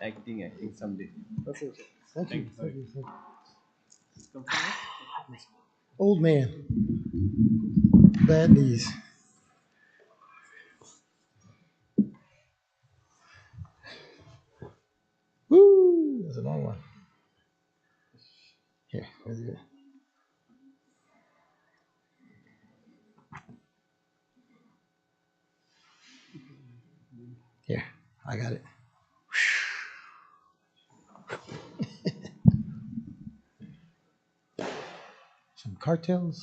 Acting someday. Okay. Thank you. Old man. Bad knees. Woo! That's a long one. Here, that's good. Here, I got it. Some cartels.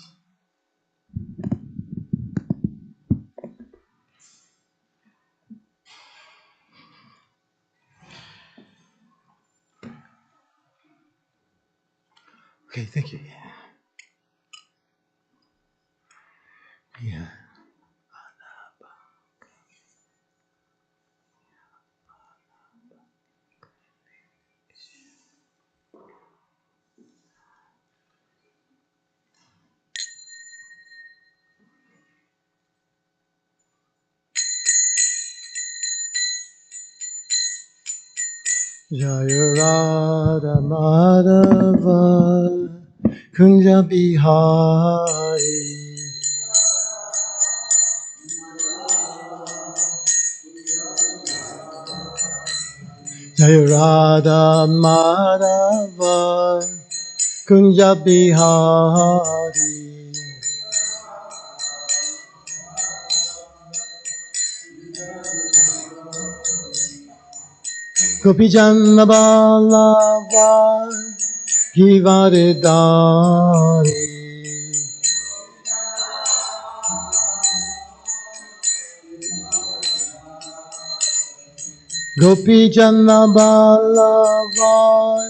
Okay, thank you. Yeah. Jaya Radha Madhava Kunja Bihari Jaya Radha Madhava Kunja Bihari Gopi Janna Ballava Givaridari Gopi Janna Ballava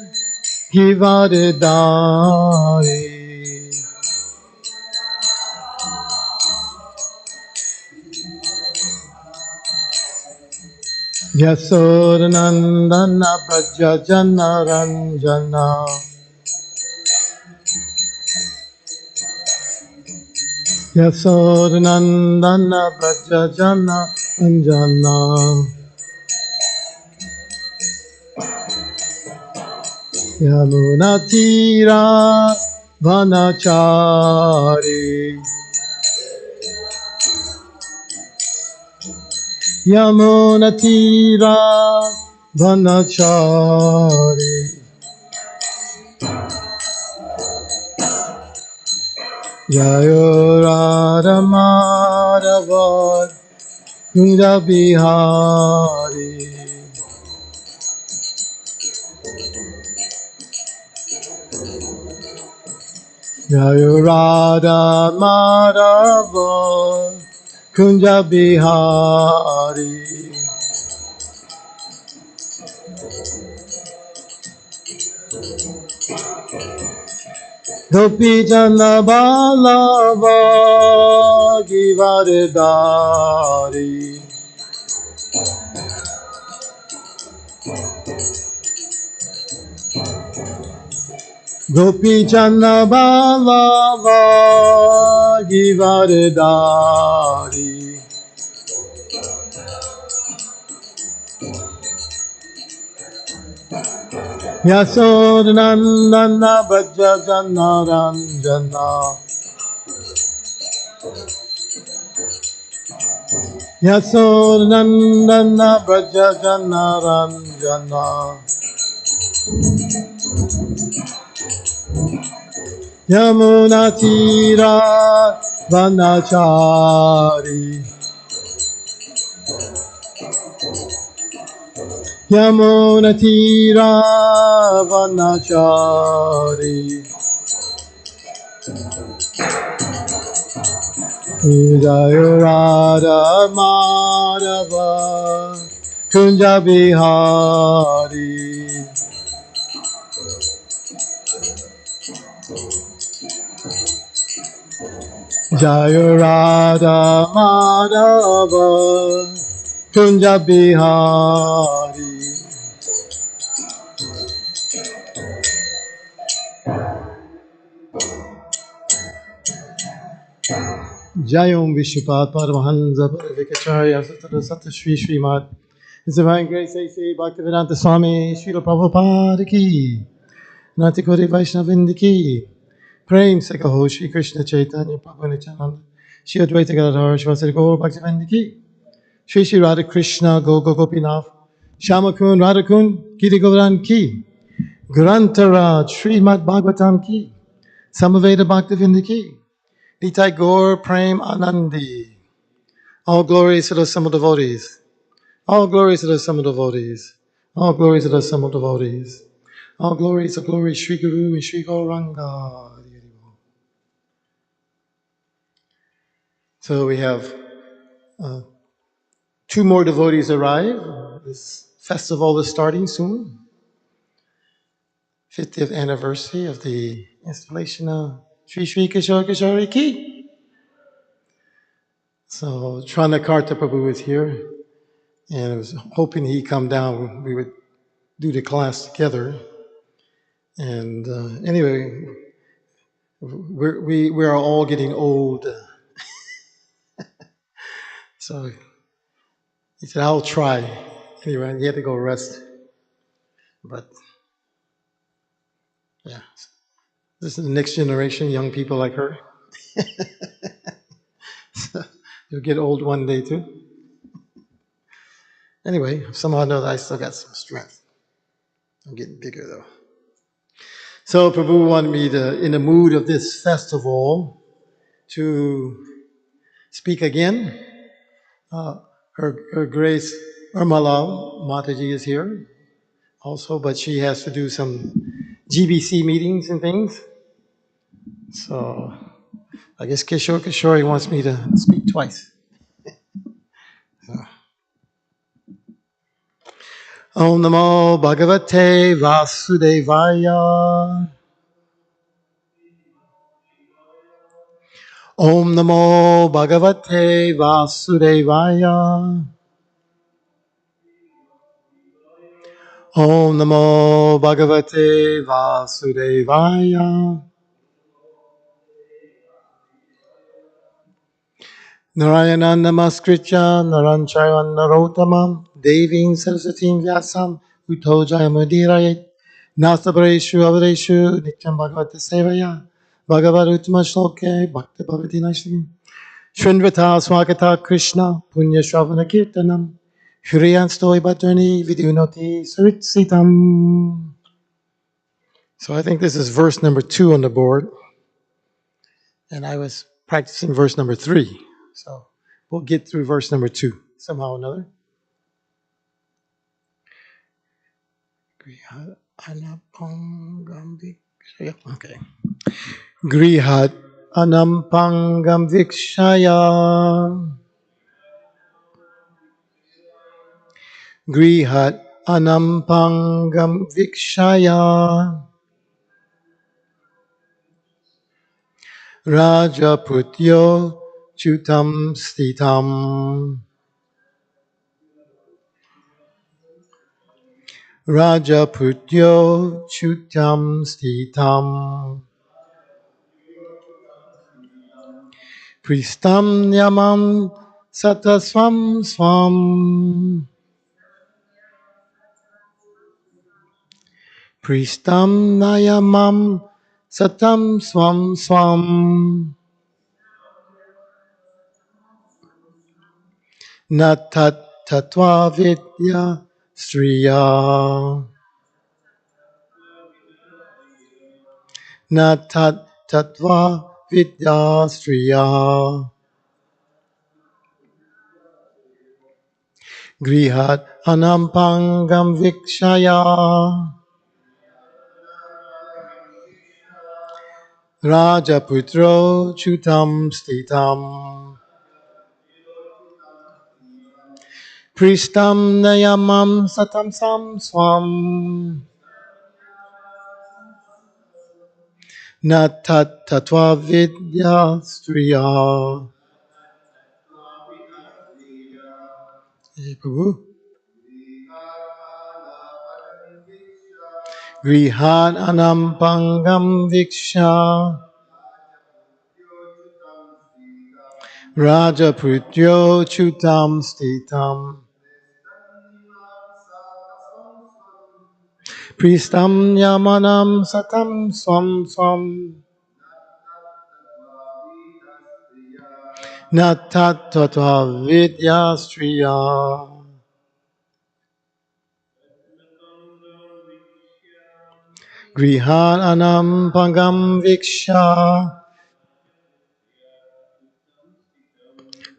Givaridari Yasodanandana Braja Jana Ranjana Yasodanandana Braja Jana Ranjana Yamuna Tira Vanachari Yamuna Tira Vanachari Jayo Radha Madhava Kunja Bihari Jayo Radha Madhava Kunja Bihari Gopi Jana Ballava Givaridari Gopi Jana Ballava Givaridari Yasodanandana Braja Jana Ranjana Yasodanandana Braja Jana Ranjana Yamuna Tira Vanachari Yamuna Tira Vanachari Jaya Radha Madhava Kunja Bihari Jaya Radha Madhava Kunja Bihari Jayom Vishnupat Paramahansa Vikacharya Sata Shri Srimad His Divine Grace A.C. Bhaktivedanta Swami Srila Prabhupada Ki Natikori Vaishnavindi Ki Prem Sekaho Shri Krishna Chaitanya Prabhu Nityananda Shri Advaita Gadadhar Shivasari Gaur Bhaktivinoda Ki Shri Shri Radha Krishna Gopinath Shamakun Radhakun Giri Govardhan Ki Grantaraj Srimad Bhagavatam Ki Samaveda Bhaktivinoda Ki Nitai Gaur Prem Anandi. All glories to the assembled devotees. All glories to the assembled devotees. All glories to the assembled devotees. All glories to glory Sri Guru and Sri Gauranga. So we have uh, two more devotees arrive. This festival is starting soon. 50th anniversary of the installation of Sri Sri Kishore Kishore Ki. So Tranakarta Prabhu is here, and I was hoping he'd come down. We would do the class together. And anyway, we are all getting old. So he said, I'll try. Anyway, he had to go rest. But yeah, this is the next generation, young people like her. You'll get old one day too. Anyway, somehow or another, I still got some strength. I'm getting bigger though. So Prabhu wanted me to, in the mood of this festival, to speak again. Her Grace Urmala Mataji is here also, but she has to do some GBC meetings and things. So I guess Kishore wants me to speak twice. So. Om Namo Bhagavate Vasudevaya. Om Namo Bhagavate Vasudevaya. Om Namo Bhagavate Vasudevaya. Narayana Namaskritya Naranchayan Narotamam Devim Sarasatim Vyasam Uto Jayamudirayet Nastapareshu Avareshu Nityam Bhagavata Sevaya Bhagavad Uttama Shloke Bhakti Bhavati Nashri Shrinvata Swakata Krishna Punya Shravana Kirtanam Hriyan Stoi Bhadrani Vidunoti Saritsitam. So I think this is verse number 2 on the board. And I was practicing verse number 3. So we'll get through verse number 2 somehow or another. Okay. Grihat anampangam vikshaya. Grihat anampangam vikshaya. Rajaputyo chutam stitam. Rajaputyo chutam stitam. Pristam yamam sataswam swam. Pristam nayamam satam swam swam. Natat tatva vidya striya. Natat tatva vidya striya. Grihat anampangam vikshaya. Rajaputro chutam stitam. Pristam nayamam satam sam swam. Natat tatva vidya striya. Hey, Prabhu. Grihat anampangam viksha. Rajaputyo Chutam Stitam Pristam Yamanam Satam Swam Swam Natat Tatva Vidya Striya Grihan Anam Pangam Viksha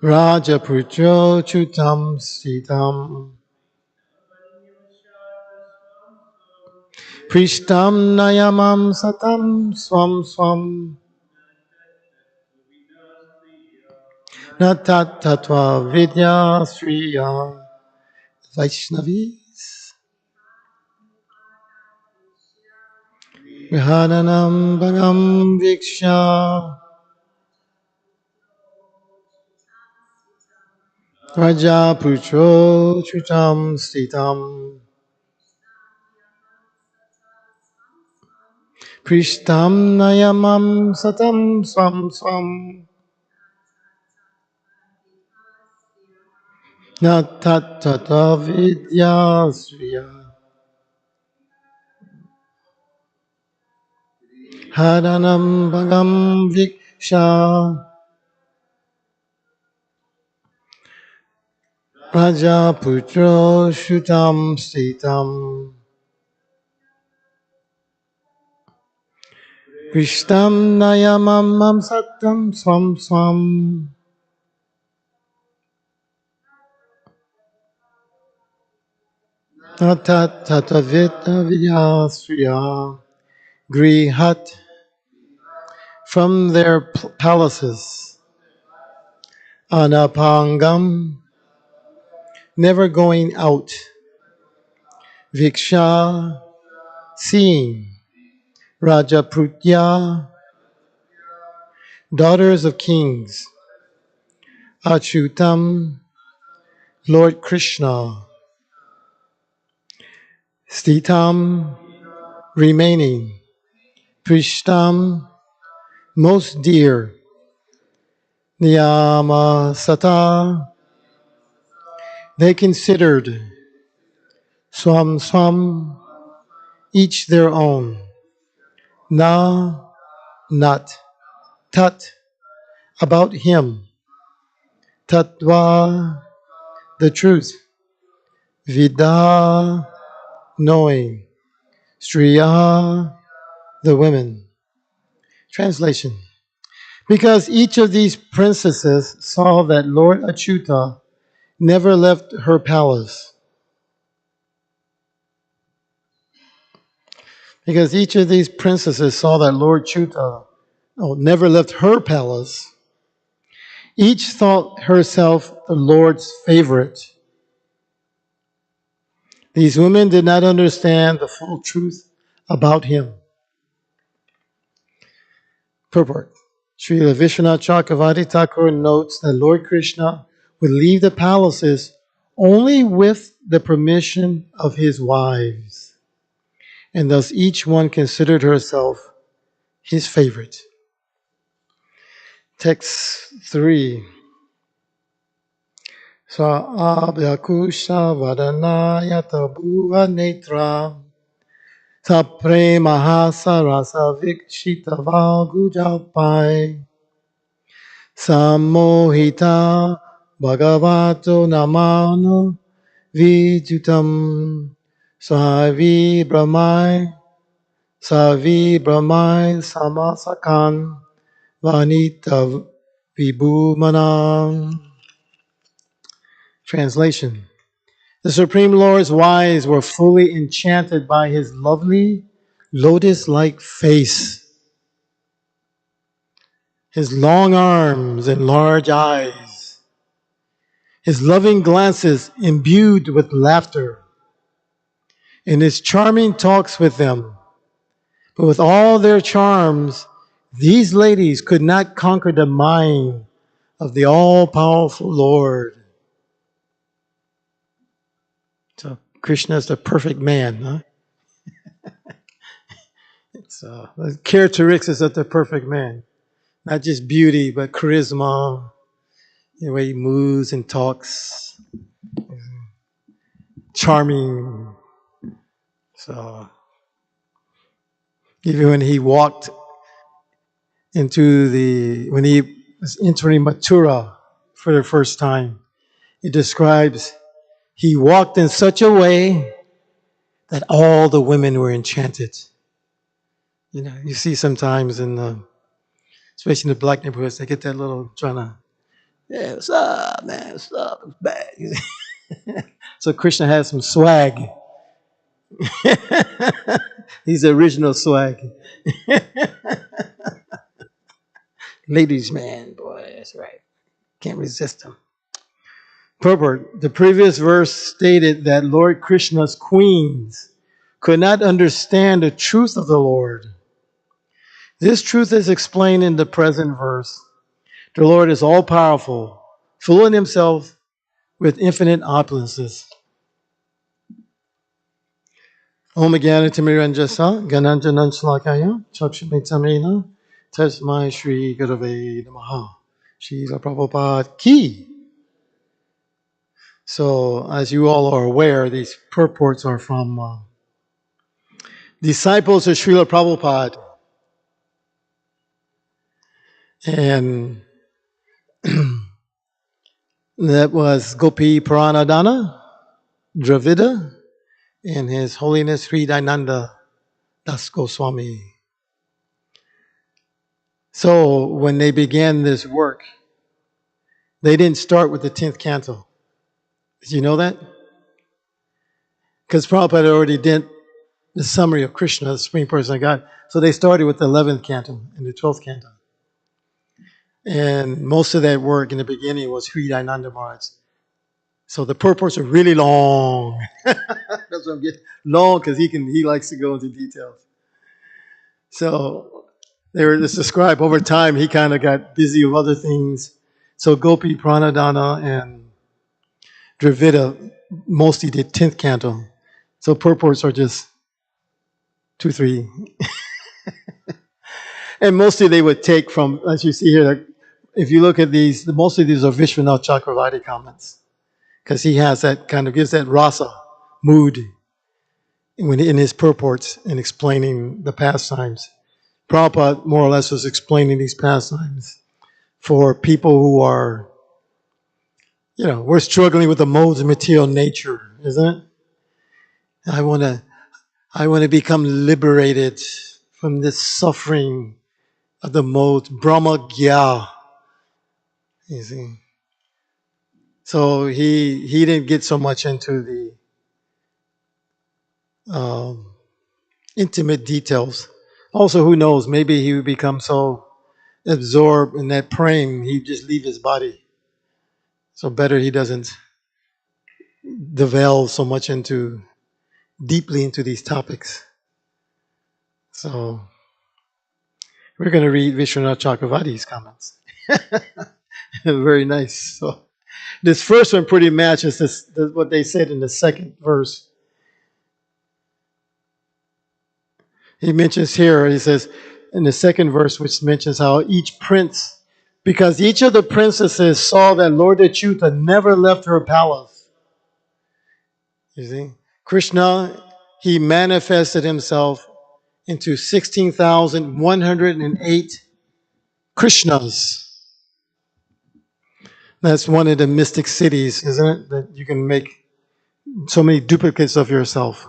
Rajaputyo Chutam Stitam Prishtam Nayamam Satam Swam Swam Natat Tatva Vidya Striya Vaishnavis Vihananam Bhagam Viksha Rajaputyo Chutam Stitam Prishtam Nayamam Satam Swam Swam Natat Tatva Vidya Striya Haranam Bhagam Viksha Rajaputro Shutam Stitam Prishtam Nayamam Satam Swam Swam Natat Tatavita Vidyasriya Grihat from their palaces Anapangam never going out Viksha seeing Rajaprutya daughters of kings Achutam Lord Krishna Stitam remaining Prishtam most dear Niyama Sata they considered Swam Swam each their own Na not Tat about him Tatva the truth Vida knowing Striya the women. Translation. Because each of these princesses saw that Lord Achyuta never left her palace. Because each of these princesses saw that Lord Achyuta never left her palace. Each thought herself the Lord's favorite. These women did not understand the full truth about him. Purport. Srila Vishwanath Chakravarti Thakur notes that Lord Krishna would leave the palaces only with the permission of his wives, and thus each one considered herself his favorite. Text 3. Sa abhyakusha vadanaya tabuha netra sa premaha sarasa vikshita vagujapai Samohita Bhagavato Namano Vijutam Savi Brahmai Samasakan Vanita Vibhumanam. Translation. The Supreme Lord's wives were fully enchanted by his lovely lotus-like face, his long arms and large eyes, his loving glances imbued with laughter, and his charming talks with them. But with all their charms, these ladies could not conquer the mind of the all-powerful Lord. So Krishna is the perfect man, huh? It's the characteristics of the perfect man. Not just beauty, but charisma, The way he moves and talks, charming. So even when he walked when he was entering Mathura for the first time, it describes he walked in such a way that all the women were enchanted. You know, you see sometimes especially in the black neighborhoods, they get that little trying to, yeah, what's up, man? What's up? It's bad. So Krishna has some swag. He's the original swag. Ladies man, boy, that's right. Can't resist him. Purport. The previous verse stated that Lord Krishna's queens could not understand the truth of the Lord. This truth is explained in the present verse. The Lord is all powerful, full in himself with infinite opulences. Om Gyana Timiranjasa, Gananjanan Shlakaya, Chakshamitamena, Tasmai Shri Gurave Namaha, Srila Prabhupada Ki. So, as you all are aware, these purports are from disciples of Srila Prabhupada. And that was Gopi Pranadana, Dravida, and His Holiness Sri Dayananda Das Goswami. So, when they began this work, they didn't start with the 10th canto. Did you know that? Because Prabhupada already did the summary of Krishna, the Supreme Person of God. So they started with the 11th canto and the 12th canto. And most of that work in the beginning was Sri Dayananda Maharaj. So the purports are really long. That's what I'm getting long because he likes to go into details. So they were just described over time. He kind of got busy with other things. So Gopi Pranadana and Dravida mostly did 10th canto. So purports are just 2, 3. And mostly they would take from, as you see here, if you look at these, mostly these are Vishwanath Chakravarti comments. Because he has that kind of, gives that rasa, mood, in his purports in explaining the pastimes. Prabhupada more or less was explaining these pastimes for people who are, we're struggling with the modes of material nature, isn't it? I want to become liberated from this suffering of the modes, Brahma Gya. You see? So he didn't get so much into the intimate details. Also, who knows, maybe he would become so absorbed in that praying, he'd just leave his body. So better he doesn't delve so much deeply into these topics. So we're going to read Vishwanath Chakravarti's comments. Very nice. So this first one pretty matches what they said in the second verse. He mentions here, he says in the second verse, which mentions how each prince, because each of the princesses saw that Lord Achyuta never left her palace. You see, Krishna, he manifested himself into 16,108 Krishnas. That's one of the mystic cities, isn't it? That you can make so many duplicates of yourself.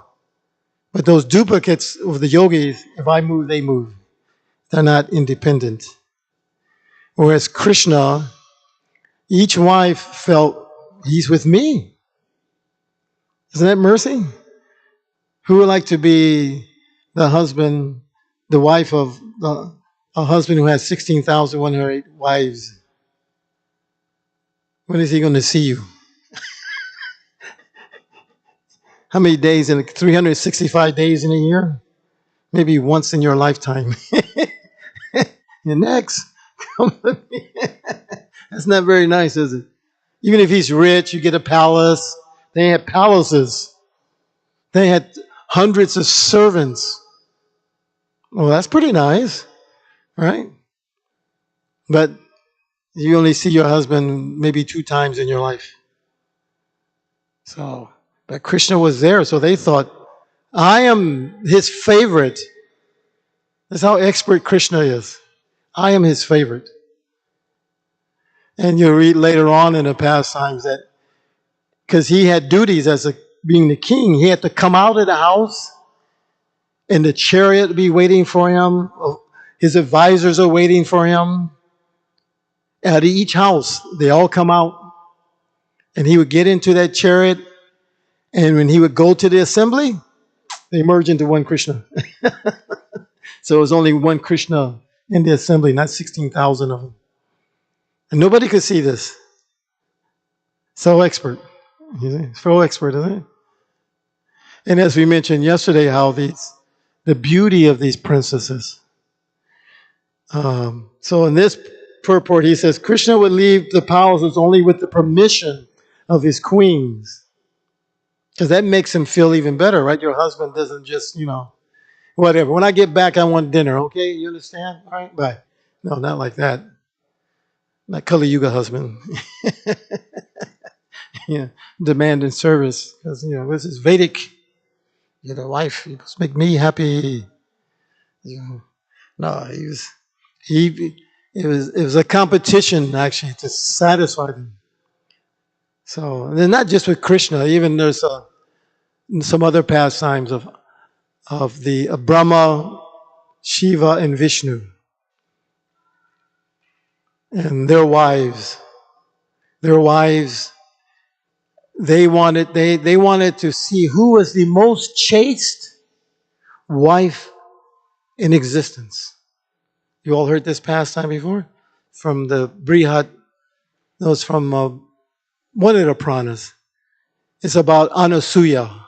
But those duplicates of the yogis, if I move, they move. They're not independent. Whereas Krishna, each wife felt, he's with me. Isn't that mercy? Who would like to be the husband, the wife of a husband who has 16,108 wives? When is he going to see you? How many days 365 days in a year? Maybe once in your lifetime. You're next. Come with me. That's not very nice, is it? Even if he's rich, you get a palace. They had palaces. They had hundreds of servants. Well, that's pretty nice, right? But You only see your husband maybe 2 times in your life. So, but Krishna was there, so they thought, I am his favorite. That's how expert Krishna is. I am his favorite. And you read later on in the pastimes that because he had duties as being the king, he had to come out of the house and the chariot would be waiting for him. His advisors are waiting for him. At each house, they all come out. And he would get into that chariot. And when he would go to the assembly, they merge into one Krishna. So it was only one Krishna in the assembly, not 16,000 of them. And nobody could see this. So expert. So expert, isn't it? And as we mentioned yesterday, how the beauty of these princesses. So in this purport, he says, Krishna would leave the palaces only with the permission of his queens. Because that makes him feel even better, right? Your husband doesn't just, whatever. When I get back, I want dinner, okay? You understand? All right, bye. No, not like that. Not Kali Yuga husband. Yeah, demand and service. Because, this is Vedic. You're the wife. You must make me happy. No, it was a competition actually to satisfy them. So, and then not just with Krishna, even there's some other pastimes of the Brahma, Shiva, and Vishnu, and their wives. Their wives, they wanted to see who was the most chaste wife in existence. You all heard this pastime before? From the Brihat, that was from one of the Puranas. It's about Anasuya.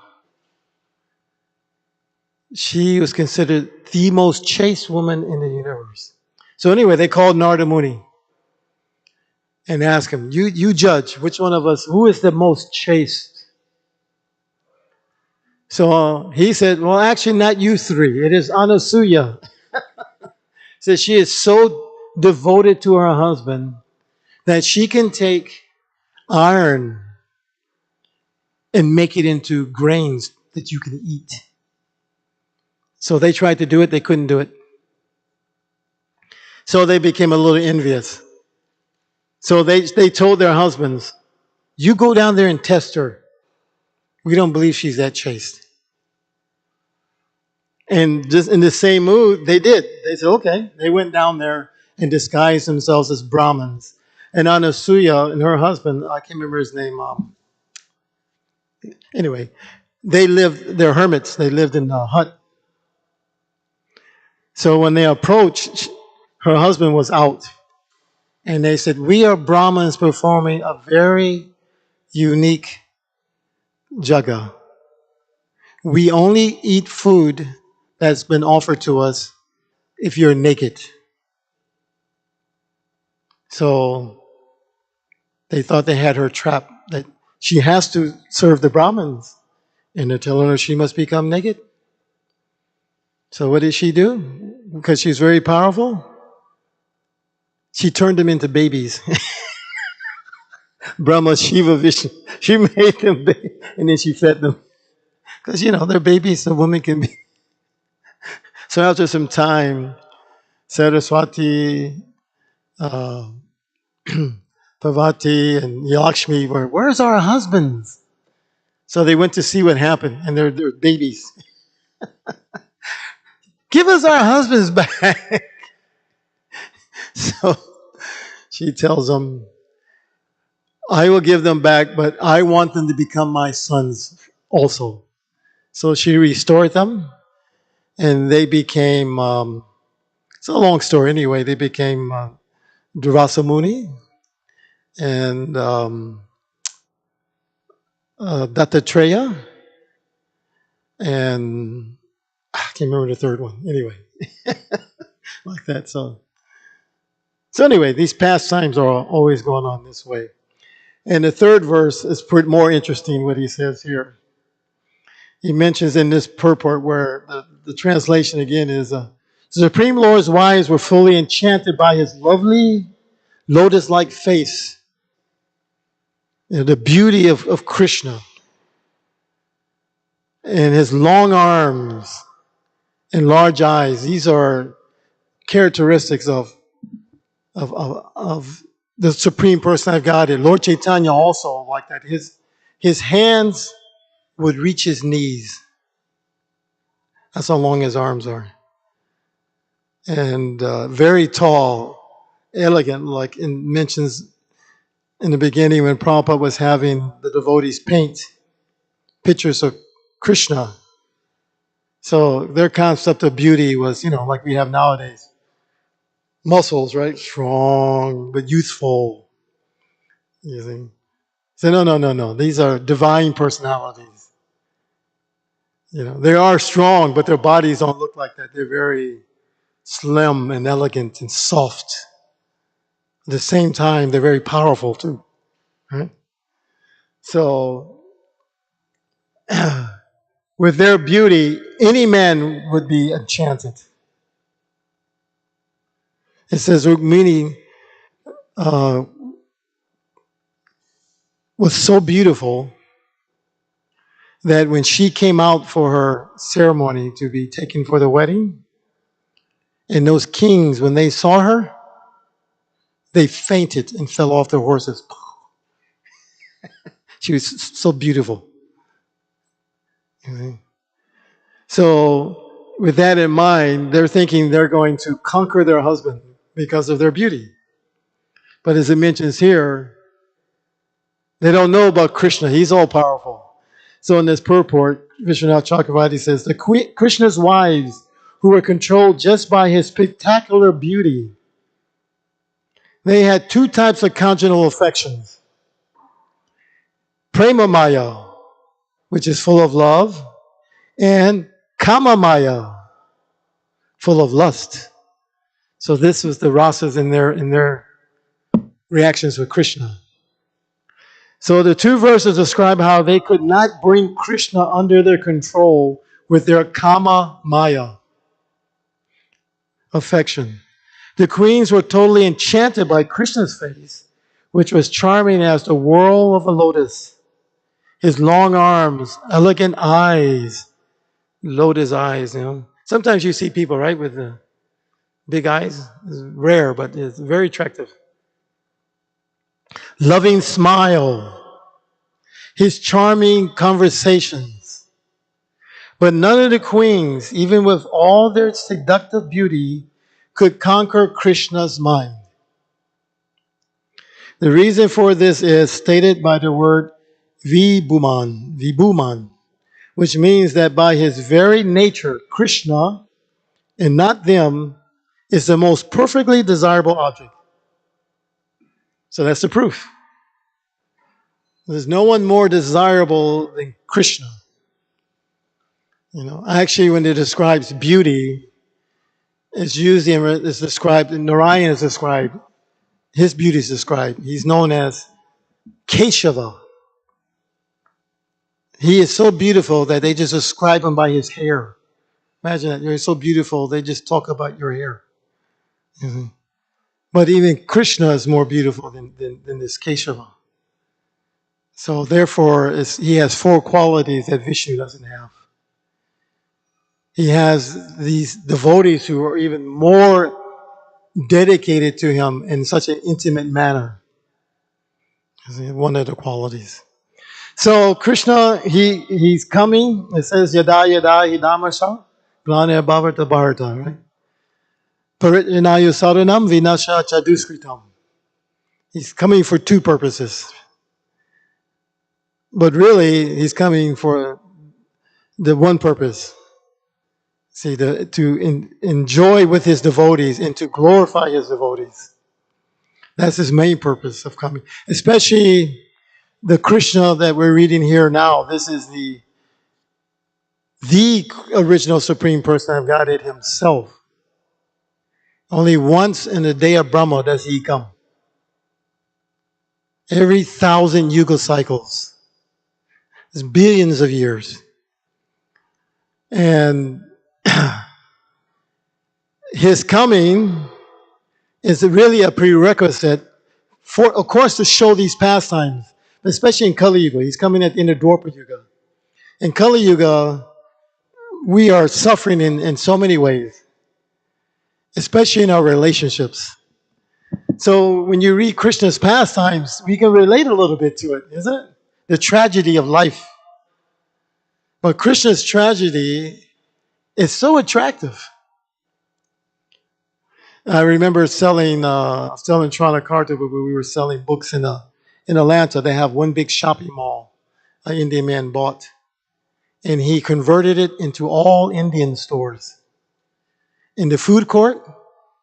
She was considered the most chaste woman in the universe. So anyway, they called Narada Muni and asked him, you judge, which one of us, who is the most chaste? So he said, well, actually not you three. It is Anasuya. Says she is so devoted to her husband that she can take iron and make it into grains that you can eat. So they tried to do it, they couldn't do it. So they became a little envious. So they told their husbands, you go down there and test her. We don't believe she's that chaste. And just in the same mood, they did. They said, okay. They went down there and disguised themselves as Brahmins. And Anasuya and her husband, I can't remember his name. Anyway, they're hermits. They lived in a hut. So when they approached, her husband was out. And they said, we are Brahmins performing a very unique jaga. We only eat food that's been offered to us if you're naked. So they thought they had her trapped, that she has to serve the Brahmins. And they're telling her she must become naked. So what did she do? Because she's very powerful, she turned them into babies. Brahma, Shiva, Vishnu. She made them big, and then she fed them. Because, they're babies, a woman can be. So after some time, Saraswati, Parvati, and Lakshmi were, where's our husbands? So they went to see what happened, and they're babies. Give us our husbands back. So she tells them, I will give them back, but I want them to become my sons also. So she restored them, and they became, it's a long story anyway, they became Durvasa Muni and Dattatreya, and I can't remember the third one. Anyway, like that. So anyway, these pastimes are always going on this way. And the third verse is more interesting, what he says here. He mentions in this purport where the translation again is, the Supreme Lord's wives were fully enchanted by his lovely lotus-like face, the beauty of Krishna, and his long arms and large eyes. These are characteristics of the Supreme Person of Godhead. Lord Chaitanya also like that. His hands would reach his knees. That's how long his arms are. And very tall, elegant, like it mentions in the beginning when Prabhupada was having the devotees paint pictures of Krishna. So their concept of beauty was, like we have nowadays. Muscles, right? Strong, but youthful. You see? So no. These are divine personalities. They are strong, but their bodies don't look like that. They're very slim and elegant and soft. At the same time, they're very powerful too. Right? So, with their beauty, any man would be enchanted. It says Rukmini was so beautiful that when she came out for her ceremony to be taken for the wedding, and those kings, when they saw her, they fainted and fell off their horses. She was so beautiful. So, with that in mind, they're thinking they're going to conquer their husband because of their beauty. But as it mentions here, they don't know about Krishna. He's all powerful. So in this purport, Vishwanath Chakravarti says, Krishna's wives, who were controlled just by his spectacular beauty, they had two types of conjugal affections. Prema Maya, which is full of love, and Kama Maya, full of lust. So this was the rasas in their reactions with Krishna. So the two verses describe how they could not bring Krishna under their control with their Kama Maya affection. The queens were totally enchanted by Krishna's face, which was charming as the whirl of a lotus. His long arms, elegant eyes, lotus eyes, Sometimes you see people, right, with the big eyes. It's rare, but it's very attractive. Loving smile. His charming conversations. But none of the queens, even with all their seductive beauty, could conquer Krishna's mind. The reason for this is stated by the word vibhuman, which means that by his very nature, Krishna, and not them, is the most perfectly desirable object. So that's the proof. There's no one more desirable than Krishna. Actually, when it describes beauty, it's described, Narayan is described, his beauty is described. He's known as Keshava. He is so beautiful that they just describe him by his hair. Imagine that. You're so beautiful, they just talk about your hair. Mm-hmm. But even Krishna is more beautiful than this Keshava. So therefore, he has four qualities that Vishnu doesn't have. He has these devotees who are even more dedicated to him in such an intimate manner. One of the qualities. So Krishna, he's coming. It says yada yada hidamasa glane bhavarta bharata, right? Paritinayu saranam vinasha chaduskritam. He's coming for two purposes. But really, he's coming for the one purpose. See, to enjoy with his devotees and to glorify his devotees. That's his main purpose of coming. Especially the Krishna that we're reading here now. This is the original Supreme Person of Godhead himself. Only once in the day of Brahma does he come. Every 1,000 yuga cycles. It's billions of years. And his coming is really a prerequisite for, of course, to show these pastimes, especially in Kali Yuga. He's coming at the end of Dwapara Yuga. In Kali Yuga, we are suffering in so many ways, especially in our relationships. So when you read Krishna's pastimes, we can relate a little bit to it, isn't it? The tragedy of life. But Krishna's tragedy is so attractive. I remember selling Tranakarta, but we were selling books in Atlanta. They have one big shopping mall an Indian man bought. And he converted it into all Indian stores. In the food court,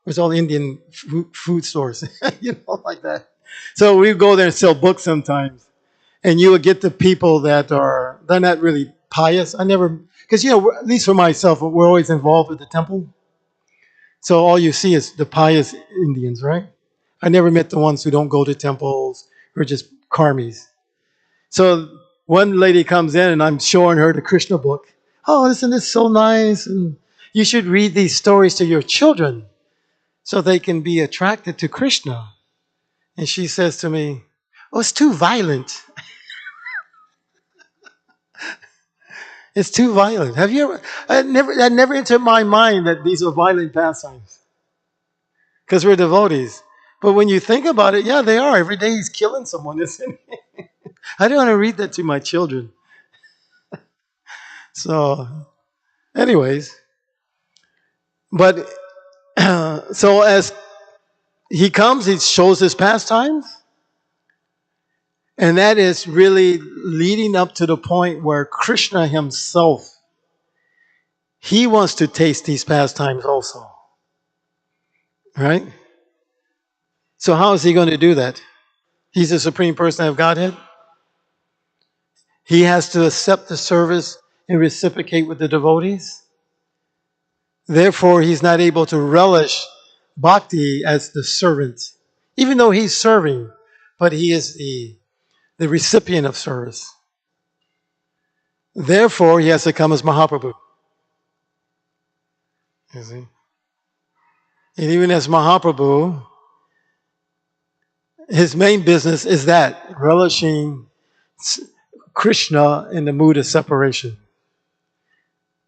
it's all Indian food stores, like that. So we go there and sell books sometimes. And you would get the people they're not really pious. Because, at least for myself, we're always involved with the temple. So all you see is the pious Indians, right? I never met the ones who don't go to temples, who are just karmis. So one lady comes in and I'm showing her the Krishna book. Oh, isn't this so nice? And you should read these stories to your children so they can be attracted to Krishna. And she says to me, oh, it's too violent. It's too violent. Have you ever? That never entered my mind that these are violent pastimes. Because we're devotees. But when you think about it, yeah, they are. Every day he's killing someone, isn't he? I don't want to read that to my children. So, anyways, but so as he comes, he shows his pastimes, and that is really leading up to the point where Krishna himself, he wants to taste these pastimes also, right? So how is he going to do that? He's the Supreme Person of Godhead. He has to accept the service and reciprocate with the devotees. Therefore, he's not able to relish bhakti as the servant, even though he's serving, but he is the recipient of service. Therefore, he has to come as Mahaprabhu. You see? And even as Mahaprabhu, his main business is that, relishing Krishna in the mood of separation.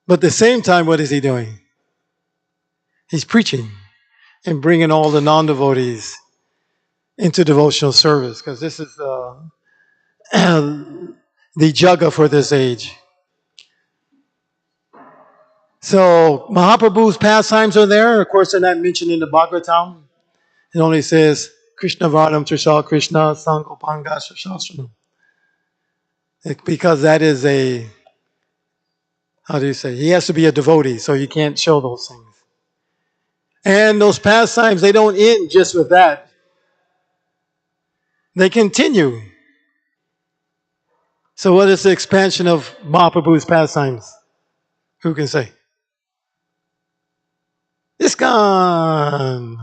But at the same time, what is he doing? He's preaching and bringing all the non-devotees into devotional service, because this is the jaga for this age. So Mahaprabhu's pastimes are there. Of course, they're not mentioned in the Bhagavatam. It only says Krishna Vardam Trishal Krishna Sankopanga Shastranam. Because that is he has to be a devotee, so you can't show those things. And those pastimes, they don't end just with that. They continue. So what is the expansion of Mahaprabhu's pastimes? Who can say? It's gone.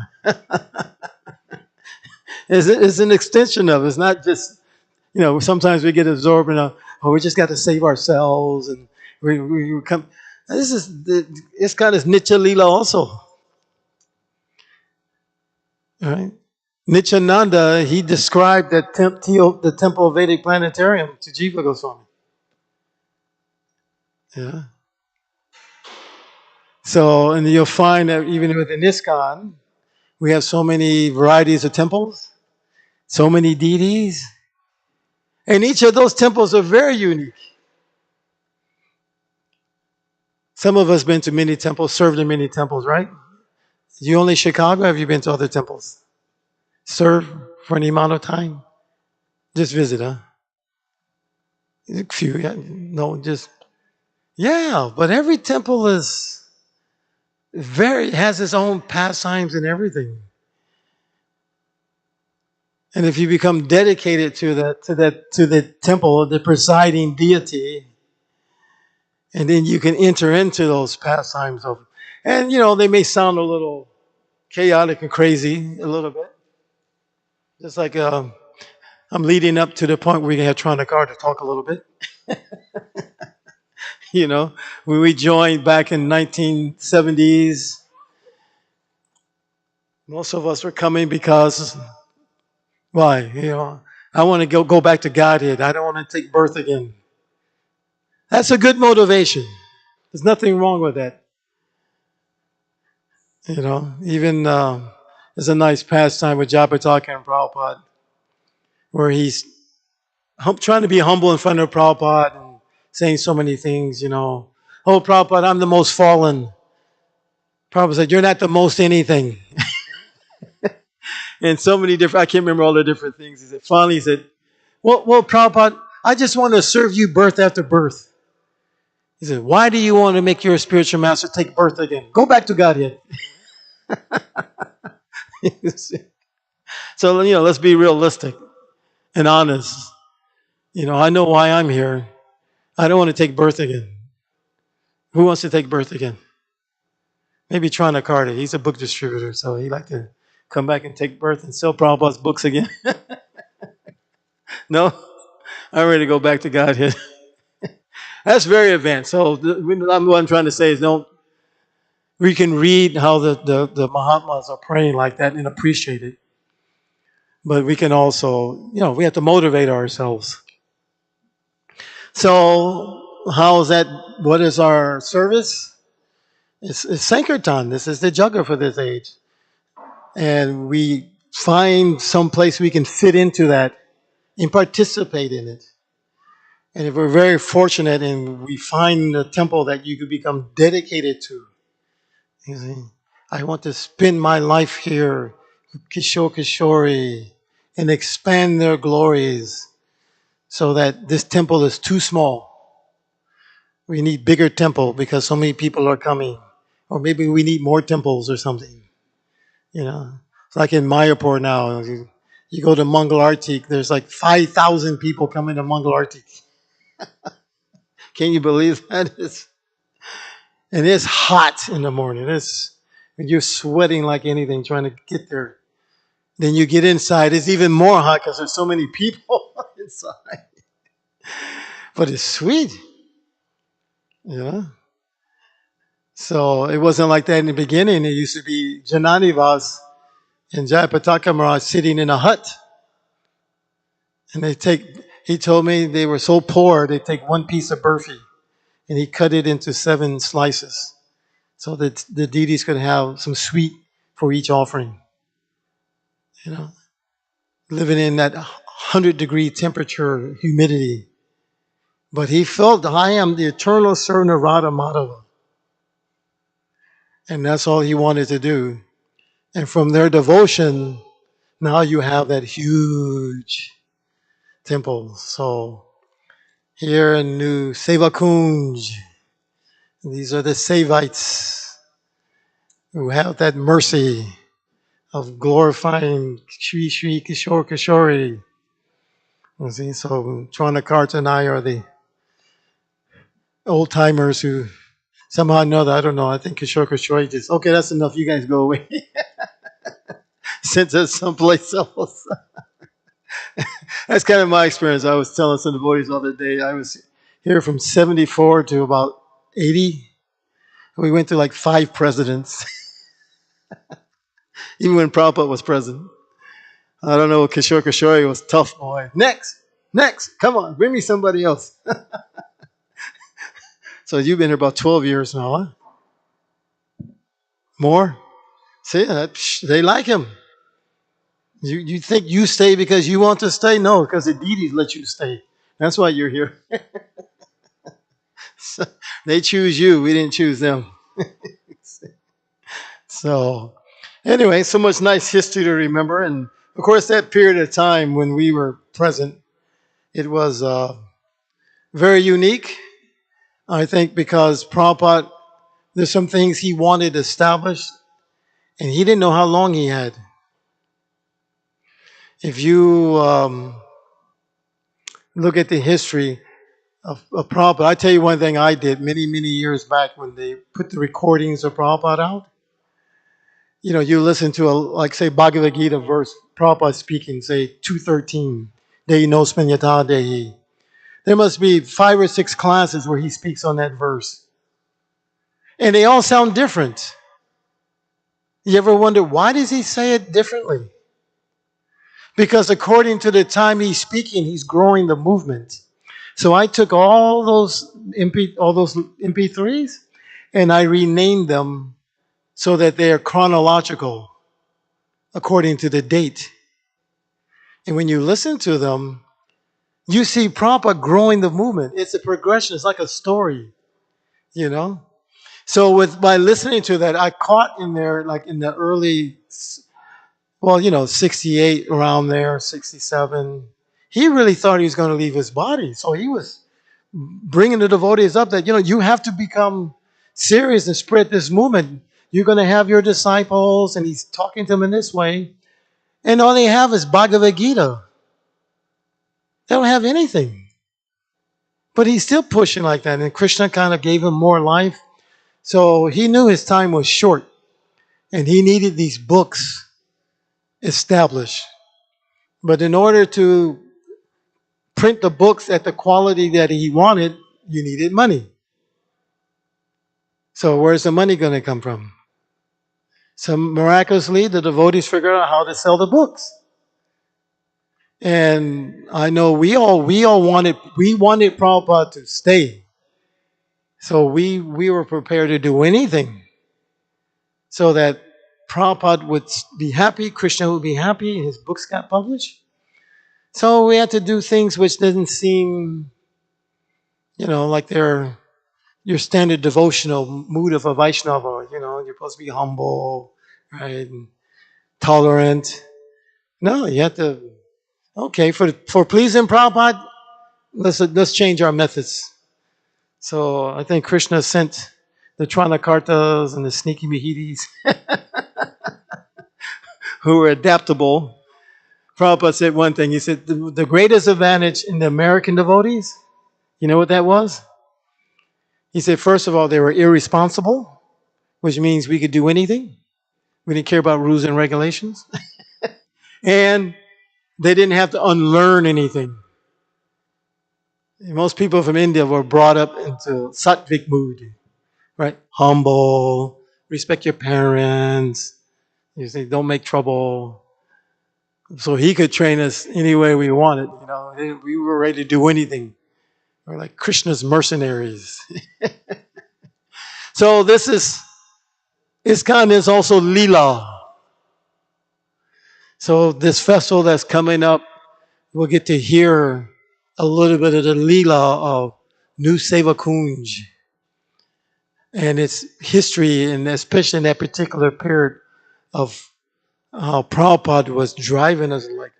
It's an extension of it. It's not just, sometimes we get absorbed in we just got to save ourselves, and we come. It's got its Nitya Leela also. All right? Nityananda, he described the temple of Vedic planetarium to Jiva Goswami. Yeah. So, and you'll find that even within ISKCON, we have so many varieties of temples, so many deities, and each of those temples are very unique. Some of us been to many temples, served in many temples, right? You only Chicago? Have you been to other temples? Serve for any amount of time? Just visit, huh? A few, yeah. No, but every temple has its own pastimes and everything. And if you become dedicated to the temple, the presiding deity, and then you can enter into those pastimes and they may sound a little chaotic and crazy a little bit. Just like I'm leading up to the point where we have Tranakar to talk a little bit. When we joined back in 1970s, most of us were coming because Why? I want to go back to Godhead. I don't want to take birth again. That's a good motivation. There's nothing wrong with that. Even there's a nice pastime with Japataka and Prabhupada where he's trying to be humble in front of Prabhupada and saying so many things, Oh, Prabhupada, I'm the most fallen. Prabhupada said, you're not the most anything. And so many different, I can't remember all the different things. Finally he said, well, Prabhupada, I just want to serve you birth after birth. He said, why do you want to make your spiritual master take birth again? Go back to Godhead. So, let's be realistic and honest. I know why I'm here. I don't want to take birth again. Who wants to take birth again? Maybe Trana Carter. He's a book distributor, so he like to come back and take birth and sell Prabhupada's books again. No? I'm ready to go back to Godhead. That's very advanced. So what I'm trying to say is, we can read how the Mahatmas are praying like that and appreciate it. But we can also, we have to motivate ourselves. So how is that? What is our service? It's Sankirtan. This is the jugger for this age. And we find some place we can fit into that and participate in it. And if we're very fortunate and we find a temple that you could become dedicated to, you see, I want to spend my life here, Kishore Kishori, and expand their glories so that this temple is too small. We need bigger temple because so many people are coming. Or maybe we need more temples or something. It's like in Mayapur now. You go to Mangal Artik, there's like 5,000 people coming to Mangal Artik. Can you believe that? And it's hot in the morning. You're sweating like anything trying to get there. Then you get inside, it's even more hot because there's so many people inside. But it's sweet. So it wasn't like that in the beginning. It used to be Jananivas and Jayapataka Maharaj sitting in a hut. And he told me they were so poor, they take one piece of burfi and he cut it into 7 slices so that the deities could have some sweet for each offering. Living in that 100-degree temperature, humidity. But he felt, I am the eternal servant of Radha Madhava. And that's all he wanted to do. And from their devotion, now you have that huge temple. So here in New Sevakunj, these are the Sevites who have that mercy of glorifying Shri Shri Kishore Kishori. You see, so Tranakarta and I are the old timers who somehow or another, I don't know, I think Kishore Kishori just, okay, that's enough, you guys go away. Sent us someplace else. That's kind of my experience. I was telling some devotees the other day, I was here from 74 to about 80. We went through like 5 presidents, even when Prabhupada was president. I don't know, Kishore Kishore was tough boy. Next, come on, bring me somebody else. So you've been here about 12 years now, huh? More? See, they like him. You think you stay because you want to stay? No, because the deities let you stay. That's why you're here. So, they choose you. We didn't choose them. So, anyway, so much nice history to remember. And, of course, that period of time when we were present, it was very unique. I think because Prabhupada, there's some things he wanted established, and he didn't know how long he had. If you look at the history of Prabhupada, I tell you one thing I did many, many years back when they put the recordings of Prabhupada out. You listen to like say Bhagavad Gita verse, Prabhupada speaking, say 213, Dehi no Spanyata Dehi. There must be 5 or 6 classes where he speaks on that verse. And they all sound different. You ever wonder, why does he say it differently? Because according to the time he's speaking, he's growing the movement. So I took all those MP3s and I renamed them so that they are chronological according to the date. And when you listen to them, you see Prabhupada growing the movement. It's a progression. It's like a story, you know? So by listening to that, I caught in there, like in the early, 68, around there, 67. He really thought he was going to leave his body. So he was bringing the devotees up that, you have to become serious and spread this movement. You're going to have your disciples, and he's talking to them in this way. And all they have is Bhagavad Gita. They don't have anything. But he's still pushing like that. And Krishna kind of gave him more life. So he knew his time was short. And he needed these books established. But in order to print the books at the quality that he wanted, you needed money. So where's the money going to come from? So miraculously, the devotees figured out how to sell the books. And I know we all wanted Prabhupada to stay. So we were prepared to do anything so that Prabhupada would be happy, Krishna would be happy, and his books got published. So we had to do things which didn't seem, like they're your standard devotional mood of a Vaishnava. You're supposed to be humble, right, and tolerant. No, you have to. Okay, for pleasing Prabhupada, let's change our methods. So I think Krishna sent the Tranakartas and the sneaky Mahitis who were adaptable. Prabhupada said one thing. He said the greatest advantage in the American devotees, you know what that was? He said, first of all, they were irresponsible, which means we could do anything. We didn't care about rules and regulations. And they didn't have to unlearn anything. Most people from India were brought up into sattvic mood, right? Humble, respect your parents. You say, don't make trouble. So he could train us any way we wanted. We were ready to do anything. We're like Krishna's mercenaries. So ISKCON is also Leela. So this festival that's coming up, we'll get to hear a little bit of the Leela of New Seva Kunj and its history, and especially in that particular period of how Prabhupada was driving us like,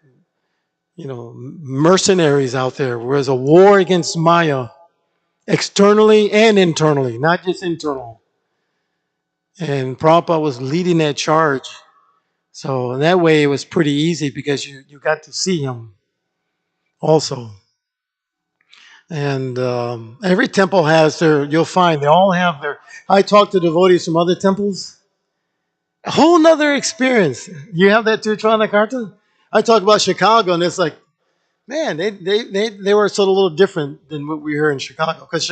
mercenaries out there. Whereas a war against Maya, externally and internally, not just internal. And Prabhupada was leading that charge. So in that way, it was pretty easy because you got to see him also. And every temple has you'll find they all have I talked to devotees from other temples. A whole nother experience. You have that too, Tranakarta? I talk about Chicago, and it's like, man, they were sort of a little different than what we hear in Chicago. Because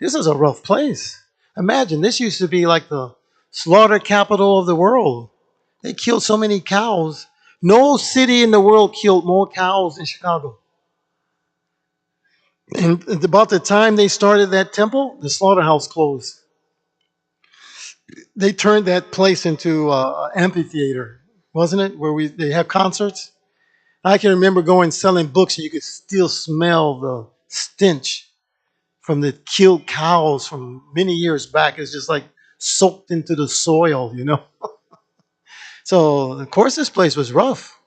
this is a rough place. Imagine, this used to be like the slaughter capital of the world. They killed so many cows. No city in the world killed more cows than Chicago. And about the time they started that temple, the slaughterhouse closed. They turned that place into an amphitheater, wasn't it? Where they have concerts. I can remember going selling books, and you could still smell the stench from the killed cows from many years back. It's just like soaked into the soil, So, of course, this place was rough.